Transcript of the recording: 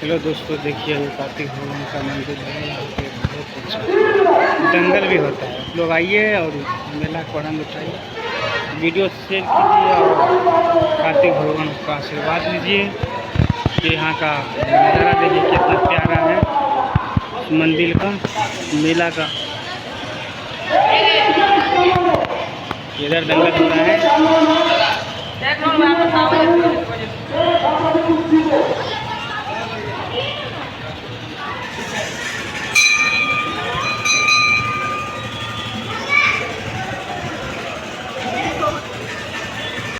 Hello दोस्तों, देखिए ये कार्तिक भगवान का मंदिर है। यहाँ पे बहुत अच्छा दंगल भी होता है। आप लोग आइए और मेला को आनंद उठाइए, वीडियो शेयर कीजिए और कार्तिक भगवान का आशीर्वाद लीजिए। कि यहाँ का नज़ारा देखिए कितना प्यारा है, इस मंदिर का, मेला का। इधर दंगल हो रहा है।